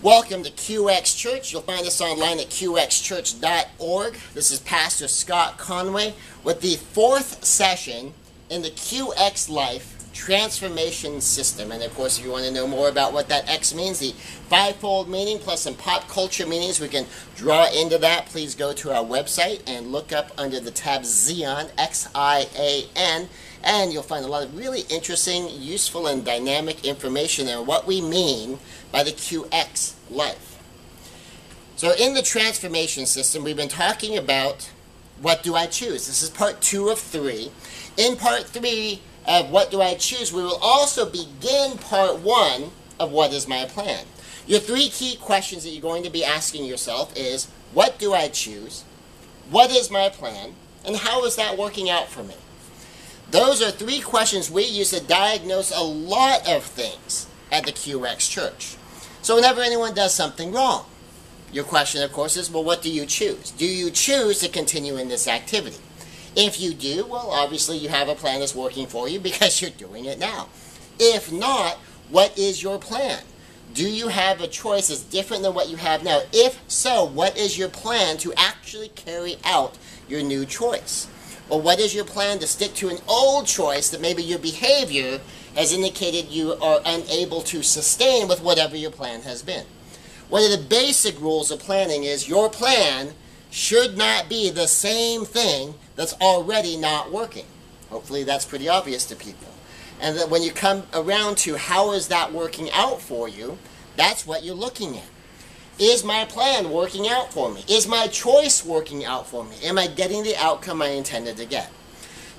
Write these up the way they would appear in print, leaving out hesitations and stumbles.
Welcome to QXChurch. You'll find us online at QXChurch.org. This is Pastor Scott Conway with the fourth session in the QX Life Transformation System. And of course, if you want to know more about what that X means, the fivefold meaning plus some pop culture meanings we can draw into that, please go to our website and look up under the tab Xian, X-I-A-N, and you'll find a lot of really interesting, useful, and dynamic information on what we mean by the QX life. So in the transformation system, we've been talking about what do I choose. This is part 2 of 3. In part 3 of what do I choose, we will also begin part 1 of what is my plan. Your 3 key questions that you're going to be asking yourself is, what do I choose? What is my plan? And how is that working out for me? Those are 3 questions we use to diagnose a lot of things at the QX Church. So whenever anyone does something wrong, your question, of course, is, well, what do you choose? Do you choose to continue in this activity? If you do, well, obviously you have a plan that's working for you because you're doing it now. If not, what is your plan? Do you have a choice that's different than what you have now? If so, what is your plan to actually carry out your new choice? Or what is your plan to stick to an old choice that maybe your behavior has indicated you are unable to sustain with whatever your plan has been? One of the basic rules of planning is your plan should not be the same thing that's already not working. Hopefully that's pretty obvious to people. And that when you come around to how is that working out for you, that's what you're looking at. Is my plan working out for me? Is my choice working out for me? Am I getting the outcome I intended to get?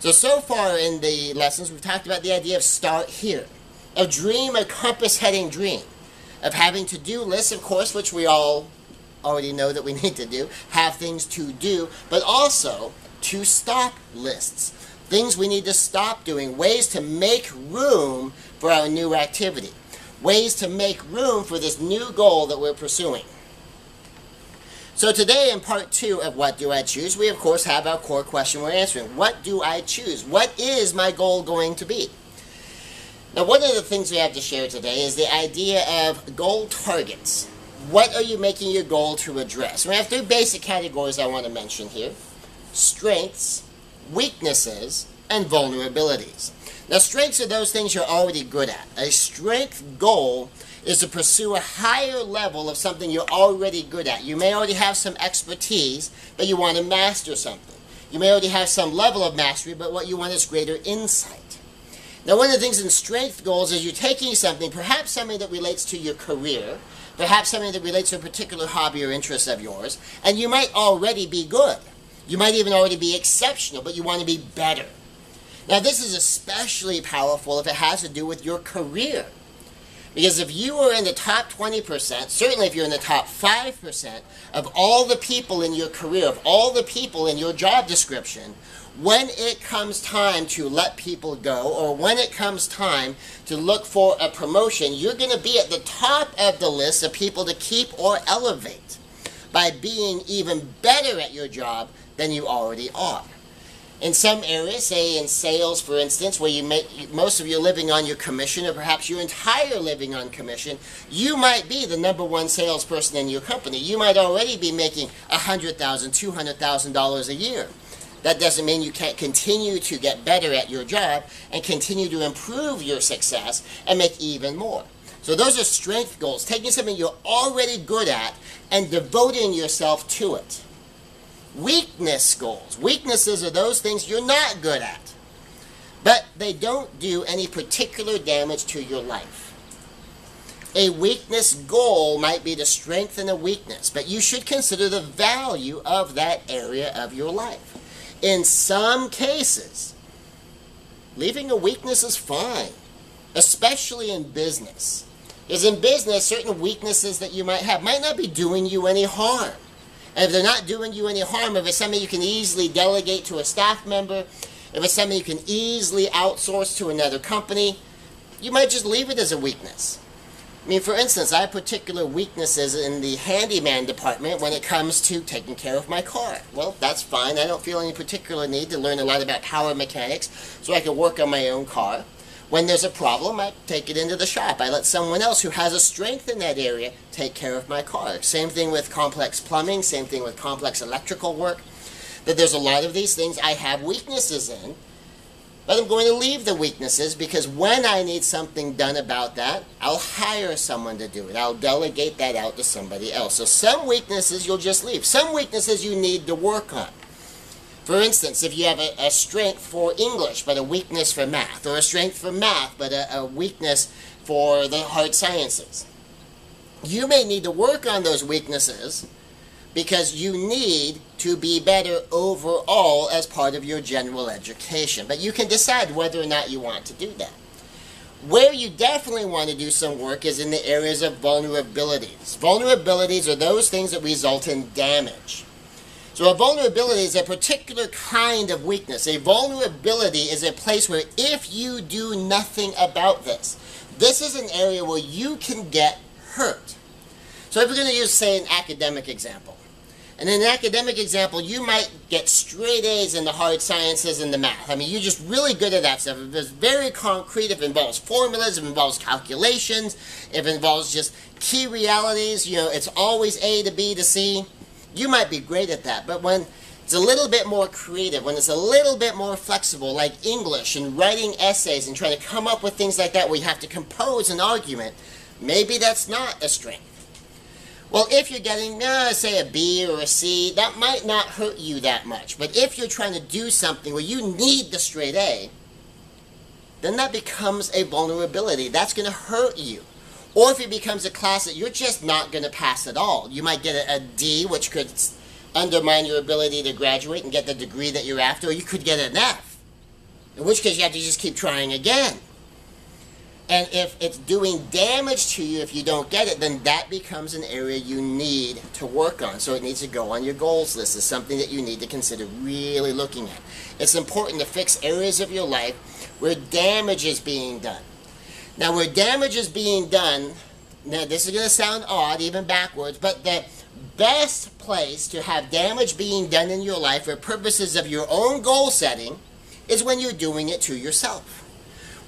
So far in the lessons, we've talked about the idea of start here. A dream, a compass-heading dream. Of having to-do lists, of course, which we all already know that we need to do. Have things to do, but also to stop lists. Things we need to stop doing. Ways to make room for our new activity. Ways to make room for this new goal that we're pursuing. So today in part 2 of What Do I Choose, we of course have our core question we're answering. What do I choose? What is my goal going to be? Now one of the things we have to share today is the idea of goal targets. What are you making your goal to address? We have 3 basic categories I want to mention here. Strengths, weaknesses, and vulnerabilities. Now, strengths are those things you're already good at. A strength goal is to pursue a higher level of something you're already good at. You may already have some expertise, but you want to master something. You may already have some level of mastery, but what you want is greater insight. Now, one of the things in strength goals is you're taking something, perhaps something that relates to your career, perhaps something that relates to a particular hobby or interest of yours, and you might already be good. You might even already be exceptional, but you want to be better. Now, this is especially powerful if it has to do with your career. Because if you are in the top 20%, certainly if you're in the top 5% of all the people in your career, of all the people in your job description, when it comes time to let people go, or when it comes time to look for a promotion, you're going to be at the top of the list of people to keep or elevate by being even better at your job than you already are. In some areas, say in sales, for instance, where you make most of your living on your commission, or perhaps your entire living on commission, you might be the #1 salesperson in your company. You might already be making $100,000, $200,000 a year. That doesn't mean you can't continue to get better at your job and continue to improve your success and make even more. So those are strength goals, taking something you're already good at and devoting yourself to it. Weakness goals. Weaknesses are those things you're not good at, but they don't do any particular damage to your life. A weakness goal might be to strengthen a weakness, but you should consider the value of that area of your life. In some cases, leaving a weakness is fine, especially in business. Because in business, certain weaknesses that you might have might not be doing you any harm. And if they're not doing you any harm, if it's something you can easily delegate to a staff member, if it's something you can easily outsource to another company, you might just leave it as a weakness. I mean, for instance, I have particular weaknesses in the handyman department when it comes to taking care of my car. Well, that's fine. I don't feel any particular need to learn a lot about power mechanics so I can work on my own car. When there's a problem, I take it into the shop. I let someone else who has a strength in that area take care of my car. Same thing with complex plumbing, same thing with complex electrical work. That there's a lot of these things I have weaknesses in, but I'm going to leave the weaknesses because when I need something done about that, I'll hire someone to do it. I'll delegate that out to somebody else. So some weaknesses you'll just leave. Some weaknesses you need to work on. For instance, if you have a strength for English but a weakness for math, or a strength for math but a weakness for the hard sciences, you may need to work on those weaknesses because you need to be better overall as part of your general education. But you can decide whether or not you want to do that. Where you definitely want to do some work is in the areas of vulnerabilities. Vulnerabilities are those things that result in damage. So a vulnerability is a particular kind of weakness. A vulnerability is a place where if you do nothing about this, this is an area where you can get hurt. So if we're going to use, say, an academic example. And in an academic example, you might get straight A's in the hard sciences and the math. I mean, you're just really good at that stuff. If it's very concrete, if it involves formulas, if it involves calculations, if it involves just key realities, it's always A to B to C. You might be great at that, but when it's a little bit more creative, when it's a little bit more flexible, like English and writing essays and trying to come up with things like that where you have to compose an argument, maybe that's not a strength. Well, if you're getting, say, a B or a C, that might not hurt you that much. But if you're trying to do something where you need the straight A, then that becomes a vulnerability. That's going to hurt you. Or if it becomes a class that you're just not going to pass at all. You might get a D, which could undermine your ability to graduate and get the degree that you're after, or you could get an F, in which case you have to just keep trying again. And if it's doing damage to you if you don't get it, then that becomes an area you need to work on. So it needs to go on your goals list. It's something that you need to consider really looking at. It's important to fix areas of your life where damage is being done. Now, where damage is being done, now this is going to sound odd, even backwards, but the best place to have damage being done in your life for purposes of your own goal setting is when you're doing it to yourself.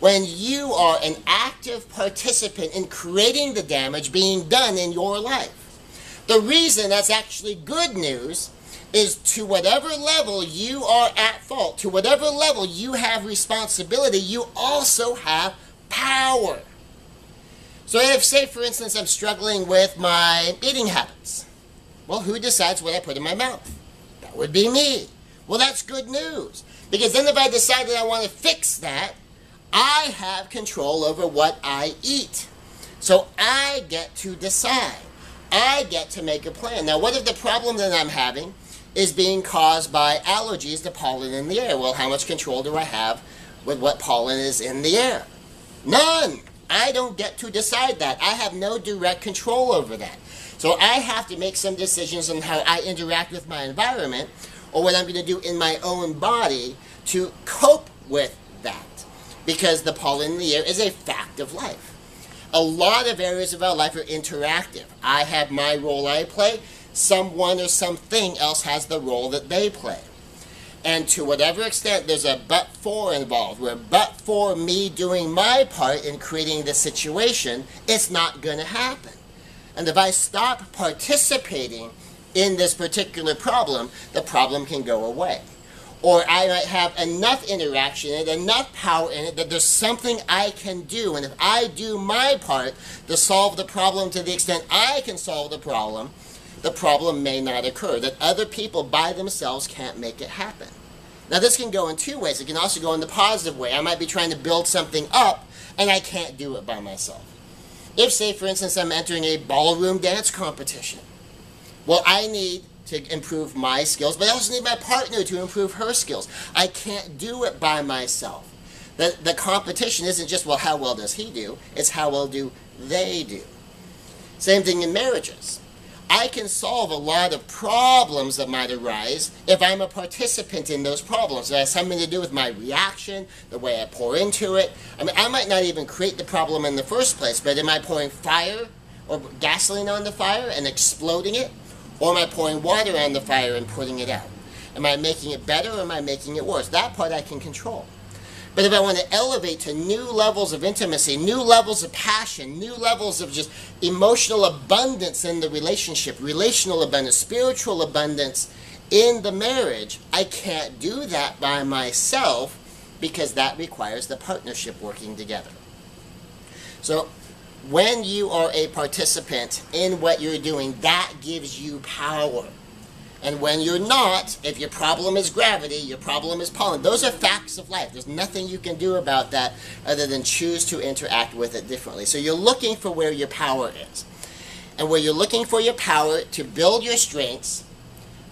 When you are an active participant in creating the damage being done in your life. The reason that's actually good news is to whatever level you are at fault, to whatever level you have responsibility, you also have power. So if, say, for instance, I'm struggling with my eating habits, well, who decides what I put in my mouth? That would be me. Well, that's good news. Because then if I decide that I want to fix that, I have control over what I eat. So I get to decide. I get to make a plan. Now, what if the problem that I'm having is being caused by allergies to pollen in the air? Well, how much control do I have with what pollen is in the air? None. I don't get to decide that. I have no direct control over that. So I have to make some decisions on how I interact with my environment or what I'm going to do in my own body to cope with that. Because the pollen in the air is a fact of life. A lot of areas of our life are interactive. I have my role I play. Someone or something else has the role that they play. And to whatever extent there's a but-for involved, where but for me doing my part in creating the situation, it's not going to happen. And if I stop participating in this particular problem, the problem can go away. Or I might have enough interaction in it, enough power in it, that there's something I can do. And if I do my part to solve the problem to the extent I can solve the problem may not occur. That other people by themselves can't make it happen. Now this can go in two ways. It can also go in the positive way. I might be trying to build something up, and I can't do it by myself. If, say, for instance, I'm entering a ballroom dance competition, well, I need to improve my skills, but I also need my partner to improve her skills. I can't do it by myself. The competition isn't just, well, how well does he do? It's how well do they do. Same thing in marriages. I can solve a lot of problems that might arise if I'm a participant in those problems. It has something to do with my reaction, the way I pour into it. I mean, I might not even create the problem in the first place, but am I pouring fire or gasoline on the fire and exploding it? Or am I pouring water on the fire and putting it out? Am I making it better or am I making it worse? That part I can control. But if I want to elevate to new levels of intimacy, new levels of passion, new levels of just emotional abundance in the relationship, relational abundance, spiritual abundance in the marriage, I can't do that by myself, because that requires the partnership working together. So when you are a participant in what you're doing, that gives you power. And when you're not, if your problem is gravity, your problem is pollen, those are facts of life. There's nothing you can do about that other than choose to interact with it differently. So you're looking for where your power is. And where you're looking for your power to build your strengths,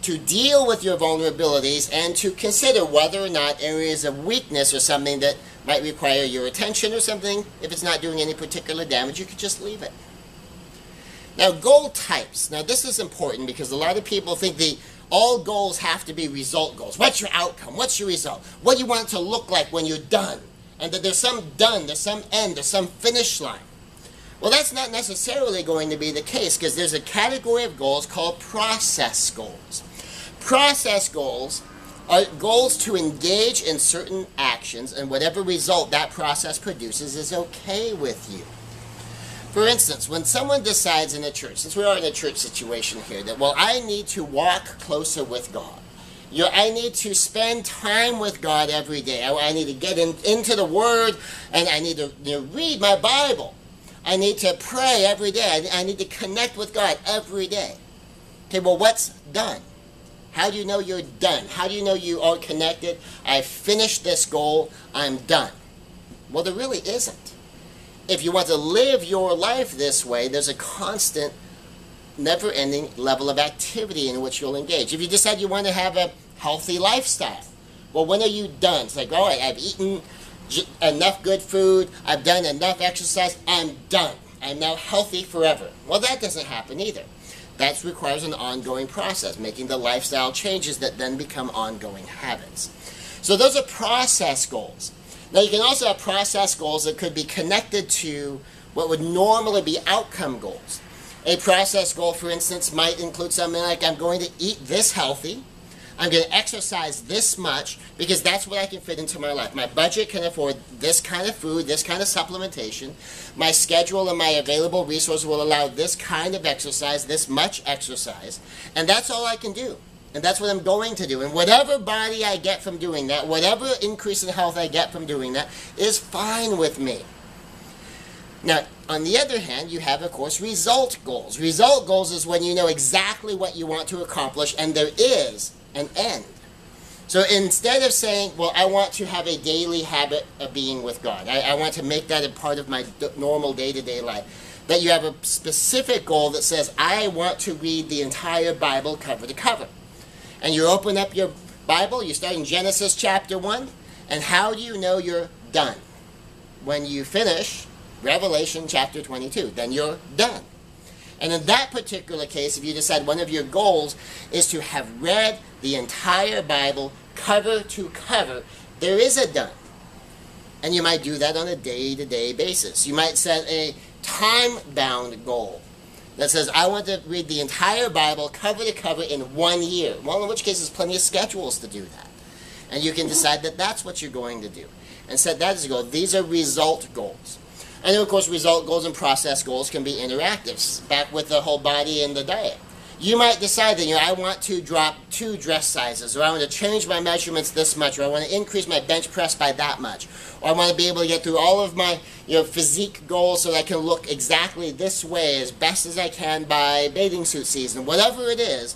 to deal with your vulnerabilities, and to consider whether or not areas of weakness or something that might require your attention or something, if it's not doing any particular damage, you could just leave it. Now, goal types. Now, this is important because a lot of people think all goals have to be result goals. What's your outcome? What's your result? What do you want it to look like when you're done? And that there's some done, there's some end, there's some finish line. Well, that's not necessarily going to be the case, because there's a category of goals called process goals. Process goals are goals to engage in certain actions, and whatever result that process produces is okay with you. For instance, when someone decides in a church, since we are in a church situation here, that, well, I need to walk closer with God. I need to spend time with God every day. I need to get into the Word, and I need to read my Bible. I need to pray every day. I need to connect with God every day. Okay, well, what's done? How do you know you're done? How do you know you are connected? I've finished this goal. I'm done. Well, there really isn't. If you want to live your life this way, there's a constant, never-ending level of activity in which you'll engage. If you decide you want to have a healthy lifestyle, well, when are you done? It's like, oh, I've eaten enough good food, I've done enough exercise, I'm done. I'm now healthy forever. Well, that doesn't happen either. That requires an ongoing process, making the lifestyle changes that then become ongoing habits. So those are process goals. Now, you can also have process goals that could be connected to what would normally be outcome goals. A process goal, for instance, might include something like, I'm going to eat this healthy, I'm going to exercise this much, because that's what I can fit into my life. My budget can afford this kind of food, this kind of supplementation. My schedule and my available resources will allow this kind of exercise, this much exercise, and that's all I can do. And that's what I'm going to do. And whatever body I get from doing that, whatever increase in health I get from doing that, is fine with me. Now, on the other hand, you have, of course, result goals. Result goals is when you know exactly what you want to accomplish, and there is an end. So instead of saying, well, I want to have a daily habit of being with God, I want to make that a part of my normal day-to-day life, that you have a specific goal that says, I want to read the entire Bible cover to cover. And you open up your Bible, you start in Genesis chapter 1, and how do you know you're done? When you finish Revelation chapter 22, then you're done. And in that particular case, if you decide one of your goals is to have read the entire Bible cover to cover, there is a done. And you might do that on a day-to-day basis. You might set a time-bound goal that says, I want to read the entire Bible cover to cover in 1 year. Well, in which case there's plenty of schedules to do that. And you can decide that that's what you're going to do. And set that as a goal. These are result goals. And then, of course, result goals and process goals can be interactive, back with the whole body and the diet. You might decide that, I want to drop 2 dress sizes, or I want to change my measurements this much, or I want to increase my bench press by that much, or I want to be able to get through all of my physique goals so that I can look exactly this way as best as I can by bathing suit season. Whatever it is,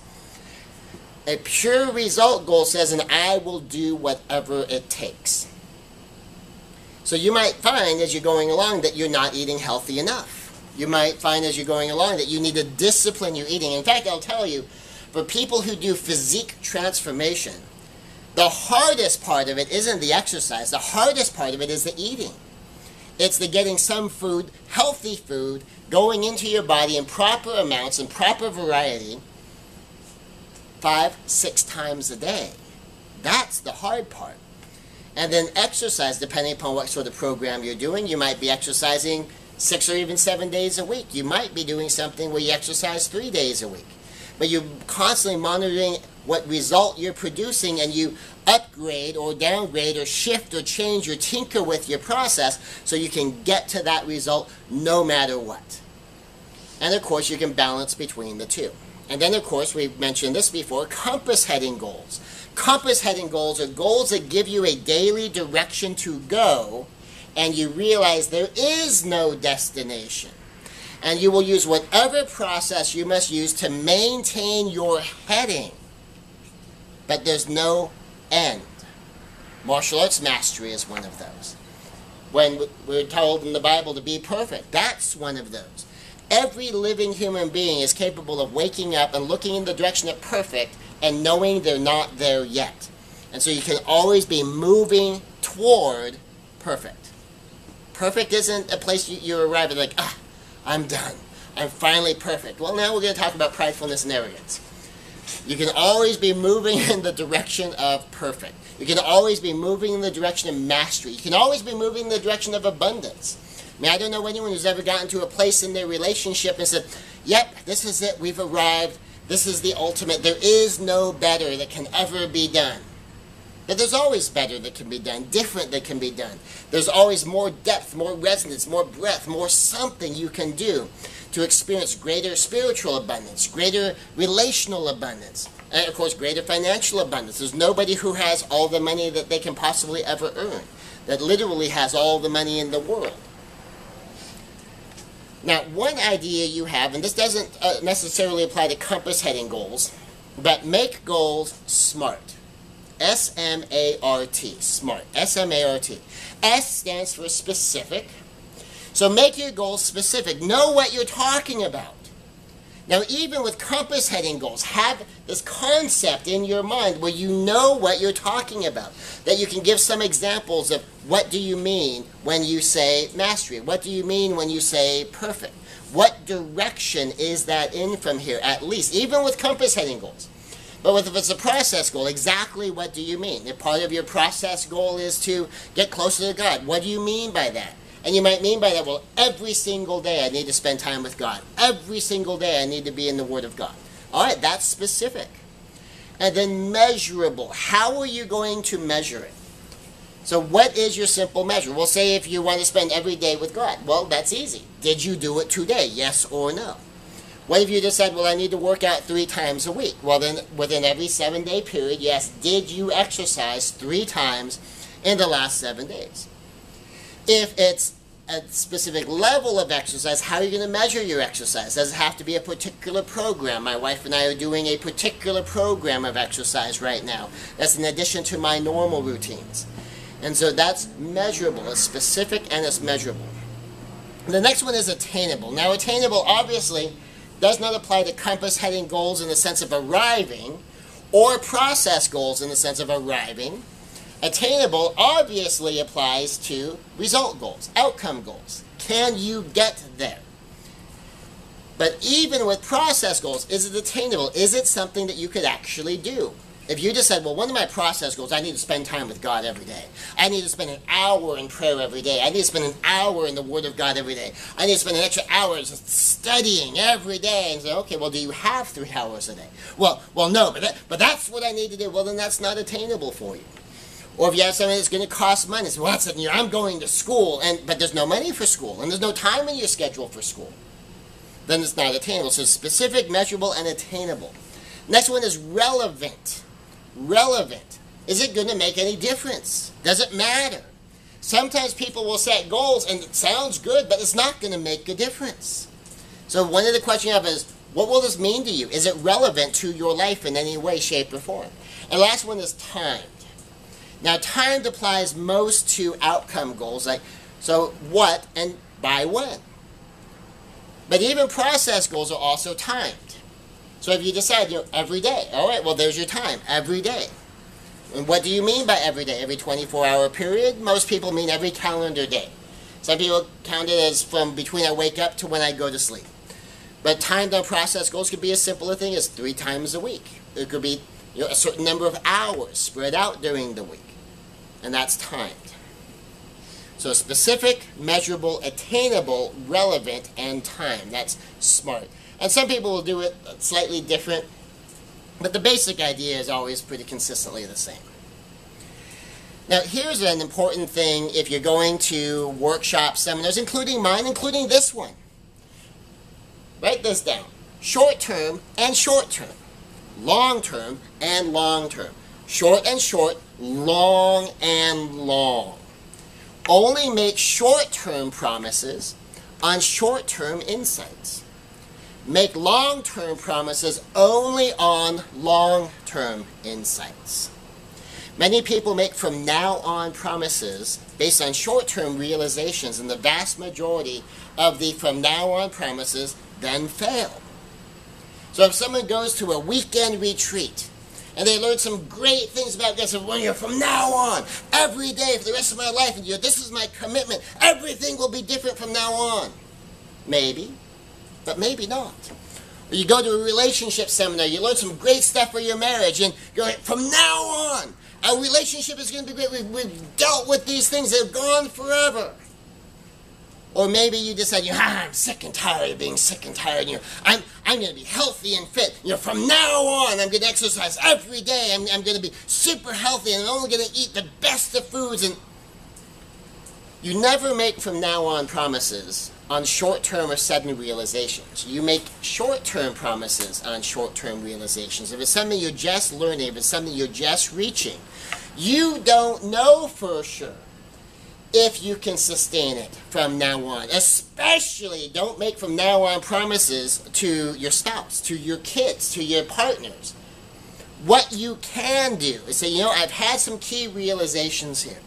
a pure result goal says, and I will do whatever it takes. So you might find as you're going along that you're not eating healthy enough. You might find as you're going along that you need to discipline your eating. In fact, I'll tell you, for people who do physique transformation, the hardest part of it isn't the exercise. The hardest part of it is the eating. It's the getting some food, healthy food, going into your body in proper amounts and proper variety 5-6 times a day. That's the hard part. And then exercise, depending upon what sort of program you're doing. You might be exercising 6 or even 7 days a week. You might be doing something where you exercise 3 days a week. But you're constantly monitoring what result you're producing, and you upgrade or downgrade or shift or change or tinker with your process so you can get to that result no matter what. And of course, you can balance between the two. And then, of course, we've mentioned this before, compass heading goals. Compass heading goals are goals that give you a daily direction to go, and you realize there is no destination. And you will use whatever process you must use to maintain your heading. But there's no end. Martial arts mastery is one of those. When we're told in the Bible to be perfect, that's one of those. Every living human being is capable of waking up and looking in the direction of perfect and knowing they're not there yet. And so you can always be moving toward perfect. Perfect isn't a place you arrive at like, I'm done. I'm finally perfect. Well, now we're going to talk about pridefulness and arrogance. You can always be moving in the direction of perfect. You can always be moving in the direction of mastery. You can always be moving in the direction of abundance. I mean, I don't know anyone who's ever gotten to a place in their relationship and said, yep, this is it, we've arrived, this is the ultimate, there is no better that can ever be done. But there's always better that can be done, different that can be done. There's always more depth, more resonance, more breadth, more something you can do to experience greater spiritual abundance, greater relational abundance, and of course greater financial abundance. There's nobody who has all the money that they can possibly ever earn, that literally has all the money in the world. Now, one idea you have, and this doesn't necessarily apply to compass heading goals, but make goals SMART. S-M-A-R-T. SMART. S-M-A-R-T. S stands for specific. So make your goals specific. Know what you're talking about. Now, even with compass heading goals, have this concept in your mind where you know what you're talking about. That you can give some examples of what do you mean when you say mastery? What do you mean when you say perfect? What direction is that in from here, at least, even with compass heading goals? But if it's a process goal, exactly what do you mean? If part of your process goal is to get closer to God, what do you mean by that? And you might mean by that, well, every single day I need to spend time with God. Every single day I need to be in the Word of God. All right, that's specific. And then measurable. How are you going to measure it? So what is your simple measure? Well, say if you want to spend every day with God. Well, that's easy. Did you do it today? Yes or no? What if you just said, well, I need to work out 3 times a week? Well, then within every 7-day period, yes, did you exercise 3 times in the last 7 days? If it's a specific level of exercise, how are you going to measure your exercise? Does it have to be a particular program? My wife and I are doing a particular program of exercise right now. That's in addition to my normal routines. And so that's measurable. It's specific and it's measurable. The next one is attainable. Now, attainable obviously does not apply to compass heading goals in the sense of arriving or process goals in the sense of arriving. Attainable obviously applies to result goals, outcome goals. Can you get there? But even with process goals, is it attainable? Is it something that you could actually do? If you just said, well, one of my process goals, I need to spend time with God every day. I need to spend an hour in prayer every day. I need to spend an hour in the Word of God every day. I need to spend an extra hour just studying every day. And say, okay, well, do you have 3 hours a day? Well, no, but that's what I need to do. Well, then that's not attainable for you. Or if you have something that's going to cost money, so, well, that's, I'm going to school, but there's no money for school, and there's no time in your schedule for school. Then it's not attainable. So specific, measurable, and attainable. Next one is relevant. Relevant. Is it going to make any difference? Does it matter? Sometimes people will set goals, and it sounds good, but it's not going to make a difference. So one of the questions you have is, what will this mean to you? Is it relevant to your life in any way, shape, or form? And the last one is timed. Now, timed applies most to outcome goals, like, so what and by when. But even process goals are also timed. So if you decide, every day, all right, well, there's your time, every day. And what do you mean by every day? Every 24-hour period? Most people mean every calendar day. Some people count it as from between I wake up to when I go to sleep. But timed on process goals could be as simple a thing as 3 times a week. It could be a certain number of hours spread out during the week. And that's timed. So specific, measurable, attainable, relevant, and timed. That's SMART. And some people will do it slightly different, but the basic idea is always pretty consistently the same. Now, here's an important thing if you're going to workshop seminars, including mine, including this one. Write this down. Short-term and short-term. Long-term and long-term. Short and short, long and long. Only make short-term promises on short-term insights. Make long-term promises only on long-term insights. Many people make from now on promises based on short-term realizations, and the vast majority of the from now on promises then fail. So if someone goes to a weekend retreat and they learn some great things about God, so from now on, every day for the rest of my life, and this is my commitment, everything will be different from now on. Maybe, but maybe not. Or you go to a relationship seminar, you learn some great stuff for your marriage, and you're like, from now on, our relationship is going to be great. We've dealt with these things, they're gone forever. Or maybe you decide, I'm sick and tired of being sick and tired. I'm going to be healthy and fit. From now on, I'm going to exercise every day. I'm going to be super healthy, and I'm only going to eat the best of foods. And you never make from now on promises on short-term or sudden realizations. You make short-term promises on short-term realizations. If it's something you're just learning, if it's something you're just reaching, you don't know for sure if you can sustain it from now on. Especially don't make from now on promises to your spouse, to your kids, to your partners. What you can do is say, I've had some key realizations here.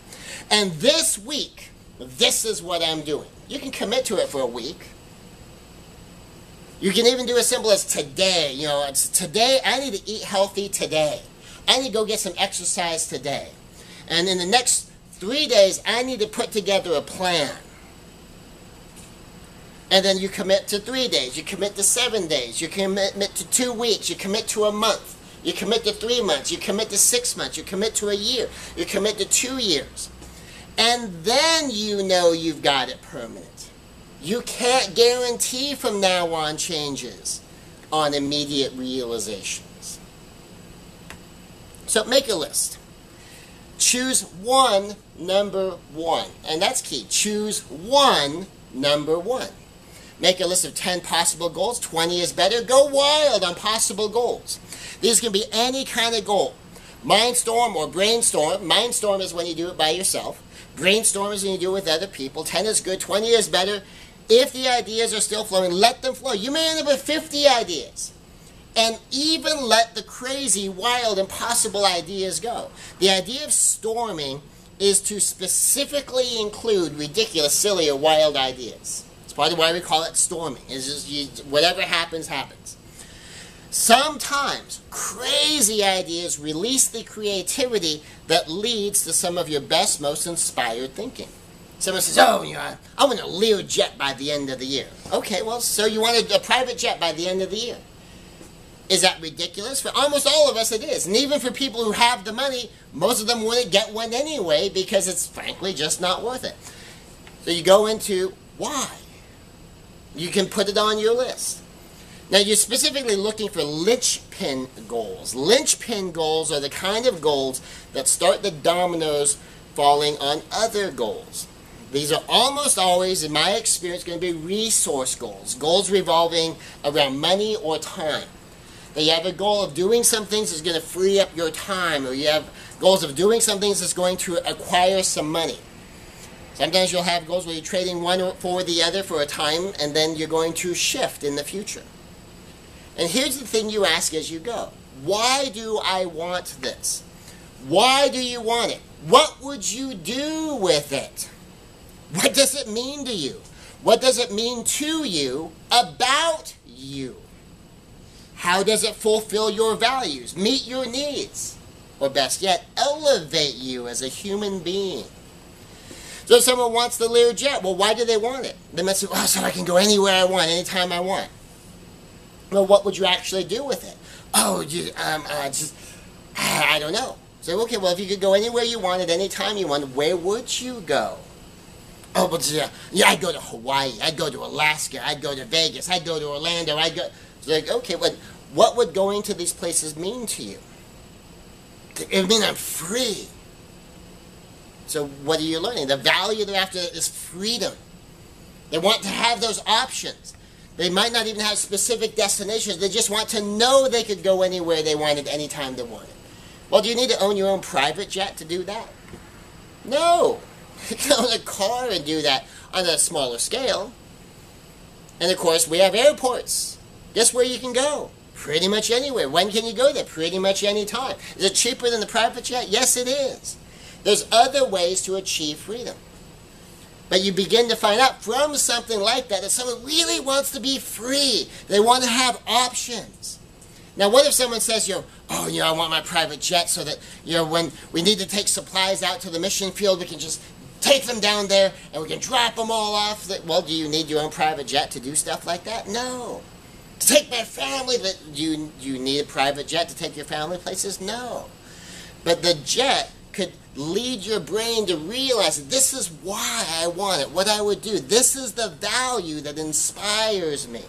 And this week, this is what I'm doing. You can commit to it for a week. You can even do as simple as today. It's today, I need to eat healthy today. I need to go get some exercise today. And in the next 3 days, I need to put together a plan. And then you commit to 3 days. You commit to 7 days. You commit to 2 weeks. You commit to a month. You commit to 3 months. You commit to 6 months. You commit to a year. You commit to 2 years. And then you've got it permanent. You can't guarantee from now on changes on immediate realizations. So make a list. Choose one, number one. And that's key. Choose one, number one. Make a list of 10 possible goals. 20 is better. Go wild on possible goals. These can be any kind of goal. Mindstorm or brainstorm. Mindstorm is when you do it by yourself. Brainstorm is when you do it with other people. 10 is good. 20 is better. If the ideas are still flowing, let them flow. You may end up with 50 ideas. And even let the crazy, wild, impossible ideas go. The idea of storming is to specifically include ridiculous, silly, or wild ideas. It's part of why we call it storming. It's just whatever happens, happens. Sometimes crazy ideas release the creativity that leads to some of your best, most inspired thinking. Someone says, I want a Lear jet by the end of the year. Okay, well, so you want a private jet by the end of the year. Is that ridiculous? For almost all of us it is. And even for people who have the money, most of them wouldn't get one anyway because it's frankly just not worth it. So you go into why. You can put it on your list. Now you're specifically looking for linchpin goals. Linchpin goals are the kind of goals that start the dominoes falling on other goals. These are almost always, in my experience, going to be resource goals. Goals revolving around money or time. That you have a goal of doing some things that's going to free up your time, or you have goals of doing some things that's going to acquire some money. Sometimes you'll have goals where you're trading one for the other for a time, and then you're going to shift in the future. And here's the thing you ask as you go. Why do I want this? Why do you want it? What would you do with it? What does it mean to you? What does it mean to you about you? How does it fulfill your values, meet your needs, or best yet, elevate you as a human being? So if someone wants the Lear jet, well, why do they want it? They might say, so I can go anywhere I want, anytime I want. Well, what would you actually do with it? I don't know. So, okay, well, if you could go anywhere you want at any time you want, where would you go? Oh, but I'd go to Hawaii. I'd go to Alaska. I'd go to Vegas. I'd go to Orlando. So like, okay, what would going to these places mean to you? It would mean I'm free. So what are you learning? The value they're after is freedom. They want to have those options. They might not even have specific destinations. They just want to know they could go anywhere they wanted, anytime they wanted. Well, do you need to own your own private jet to do that? No. You can own a car and do that on a smaller scale. And of course, we have airports. Guess where you can go? Pretty much anywhere. When can you go there? Pretty much any time. Is it cheaper than the private jet? Yes, it is. There's other ways to achieve freedom. But you begin to find out from something like that someone really wants to be free. They want to have options. Now, what if someone says, I want my private jet so that, when we need to take supplies out to the mission field, we can just take them down there and we can drop them all off. Well, do you need your own private jet to do stuff like that? No. To take my family, do you need a private jet to take your family places? No. But the jet could lead your brain to realize that this is why I want it, what I would do. This is the value that inspires me.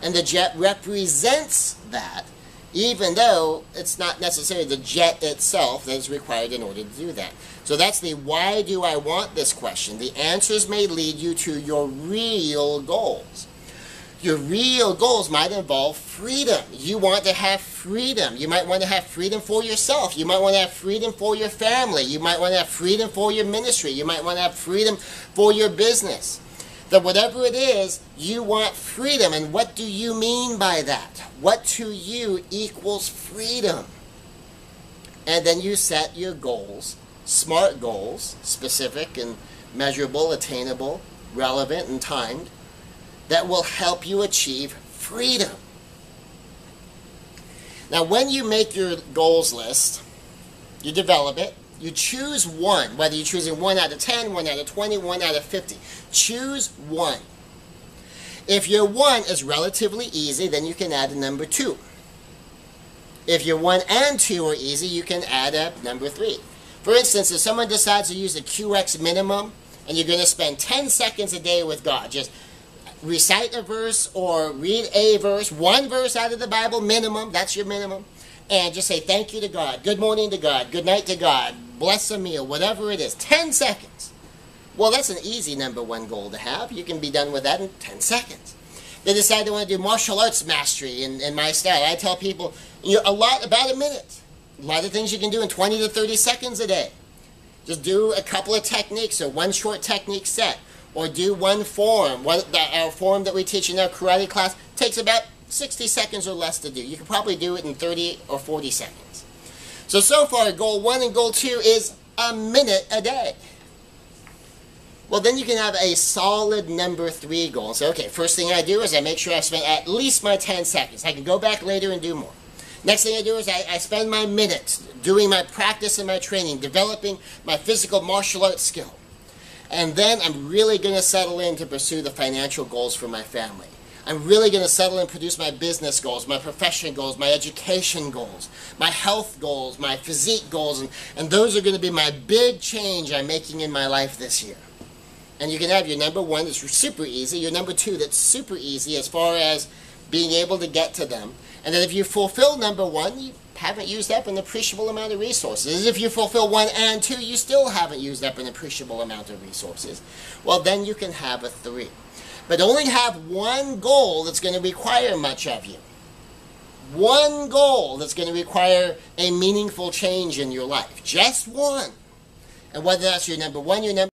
And the jet represents that, even though it's not necessarily the jet itself that is required in order to do that. So that's the why do I want this question. The answers may lead you to your real goals. Your real goals might involve freedom. You want to have freedom. You might want to have freedom for yourself. You might want to have freedom for your family. You might want to have freedom for your ministry. You might want to have freedom for your business. That whatever it is, you want freedom. And what do you mean by that? What to you equals freedom? And then you set your goals, smart goals, specific and measurable, attainable, relevant and timed, that will help you achieve freedom. Now, when you make your goals list, you develop it, you choose one, whether you're choosing 1 out of 10, 1 out of 20, 1 out of 50. Choose one. If your 1 is relatively easy, then you can add a number 2. If your 1 and 2 are easy, you can add a number 3. For instance, if someone decides to use the QX minimum, and you're going to spend 10 seconds a day with God, just recite a verse or read a verse, 1 verse out of the Bible minimum, that's your minimum, and just say thank you to God, good morning to God, good night to God, bless a meal, whatever it is, 10 seconds. Well, that's an easy number 1 goal to have. You can be done with that in 10 seconds. They decide they want to do martial arts mastery in my style. I tell people, about a minute. A lot of things you can do in 20 to 30 seconds a day. Just do a couple of techniques or 1 short technique set. Or do 1 form. Our form that we teach in our karate class takes about 60 seconds or less to do. You can probably do it in 30 or 40 seconds. So far, goal 1 and goal 2 is a minute a day. Well, then you can have a solid number 3 goal. So, okay, first thing I do is I make sure I spend at least my 10 seconds. I can go back later and do more. Next thing I do is I spend my minutes doing my practice and my training, developing my physical martial arts skill. And then I'm really going to settle in to pursue the financial goals for my family. I'm really going to settle in and produce my business goals, my profession goals, my education goals, my health goals, my physique goals, and those are going to be my big change I'm making in my life this year. And you can have your number 1 that's super easy, your number 2 that's super easy as far as being able to get to them. And then if you fulfill number 1, you haven't used up an appreciable amount of resources. If you fulfill 1 and 2, you still haven't used up an appreciable amount of resources. Well, then you can have a 3. But only have 1 goal that's going to require much of you. 1 goal that's going to require a meaningful change in your life. Just 1. And whether that's your number 1, your number